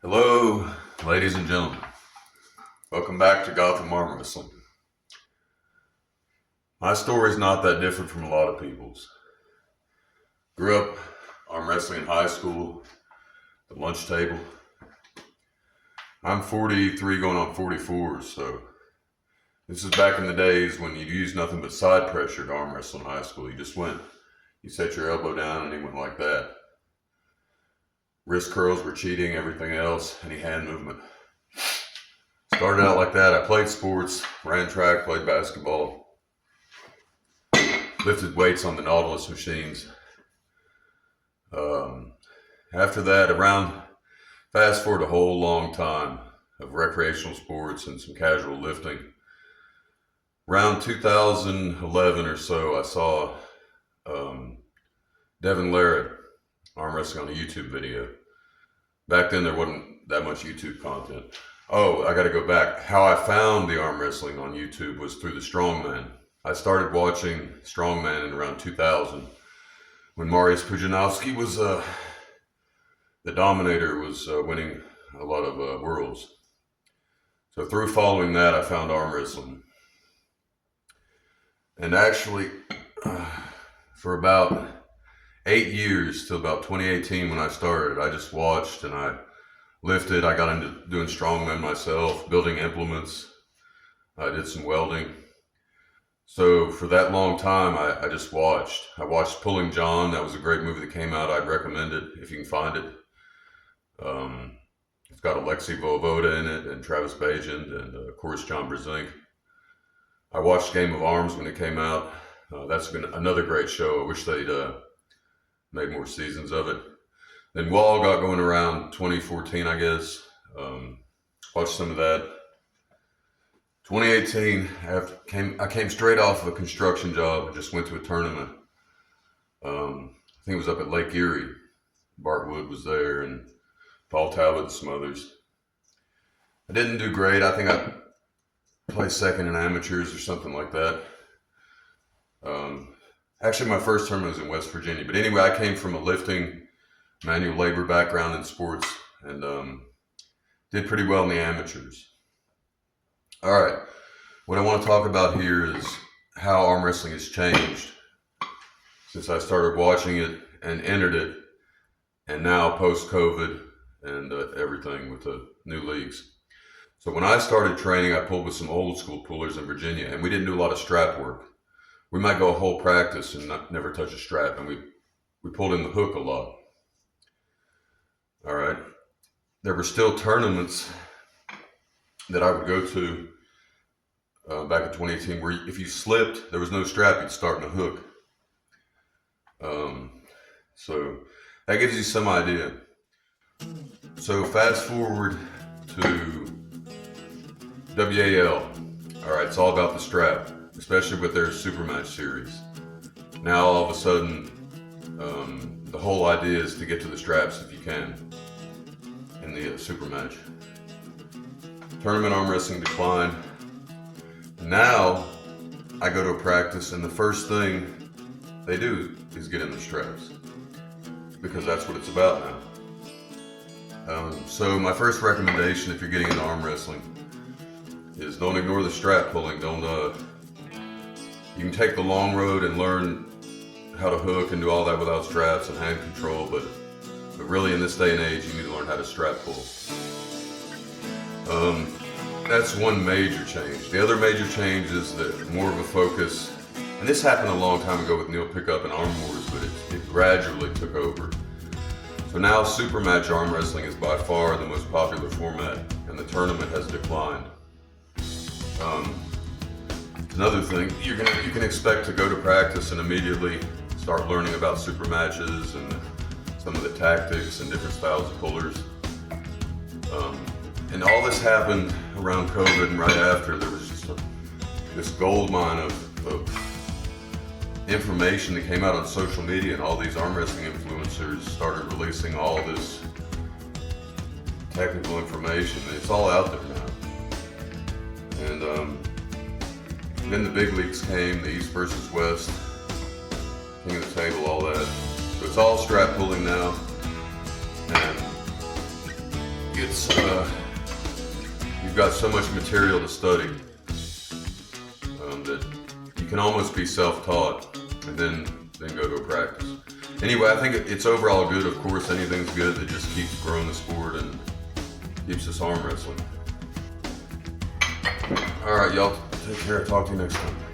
Hello, ladies and gentlemen. Welcome back to Gotham Armwrestling. My story is not that different from a lot of people's. Grew up arm wrestling in high school, the lunch table. I'm 43 going on 44, so this is back in the days when you used nothing but side pressure to arm wrestle in high school. You just went, you set your elbow down and he went like that. Wrist curls were cheating, everything else, any hand movement. Started out like that. I played sports, ran track, played basketball, lifted weights on the Nautilus machines. After that, fast forward a whole long time of recreational sports and some casual lifting. Around 2011 or so, I saw Devin Larrett arm wrestling on a YouTube video. Back then, there wasn't that much YouTube content. Oh, I got to go back. How I found the arm wrestling on YouTube was through the Strongman. I started watching Strongman in around 2000 when Mariusz Pudzianowski was the Dominator, was winning a lot of worlds. So through following that, I found arm wrestling. And actually, for about 8 years till about 2018 when I started, I just watched and I lifted. I got into doing strongman myself, building implements. I did some welding. So for that long time, I just watched. I watched Pulling John. That was a great movie that came out. I'd recommend it if you can find it. It's got Alexei Voivoda in it and Travis Bagent and of course John Brzenk. I watched Game of Arms when it came out. That's been another great show. I wish they'd made more seasons of it. Then Wall got going around 2014, I guess. Watched some of that. 2018, I came straight off of a construction job. Just went to a tournament. I think it was up at Lake Erie. Bart Wood was there and Paul Talbot and some others. I didn't do great. I think I placed second in amateurs or something like that. Actually, my first tournament was in West Virginia. But anyway, I came from a lifting, manual labor background in sports and did pretty well in the amateurs. All right. What I want to talk about here is how arm wrestling has changed since I started watching it and entered it, and now post-COVID and everything with the new leagues. So when I started training, I pulled with some old school pullers in Virginia, and we didn't do a lot of strap work. We might go a whole practice and never touch a strap, and we pulled in the hook a lot. All right. There were still tournaments that I would go to back in 2018 where if you slipped, there was no strap, you'd start in a hook. So that gives you some idea. So fast forward to WAL. All right, it's all about the strap, especially with their super match series. Now all of a sudden, the whole idea is to get to the straps if you can in the super match. Tournament arm wrestling declined. Now I go to a practice and the first thing they do is get in the straps because that's what it's about now. So my first recommendation if you're getting into arm wrestling is don't ignore the strap pulling. You can take the long road and learn how to hook and do all that without straps and hand control, but really in this day and age, you need to learn how to strap pull. That's one major change. The other major change is that more of a focus, and this happened a long time ago with Neil Pickup and Arm Wars, but it gradually took over. So now super match arm wrestling is by far the most popular format, and the tournament has declined. Another thing, you can expect to go to practice and immediately start learning about super matches and some of the tactics and different styles of pullers. And all this happened around COVID, and right after there was just this gold mine of information that came out on social media, and all these arm wrestling influencers started releasing all this technical information. It's all out there now. And then the big leagues came, the East versus West, King of the Table, all that. So it's all strap pulling now. And it's you've got so much material to study that you can almost be self-taught and then go to a practice. Anyway, I think it's overall good. Of course, anything's good that just keeps growing the sport and keeps us arm wrestling. All right, y'all, take care. Talk to you next time.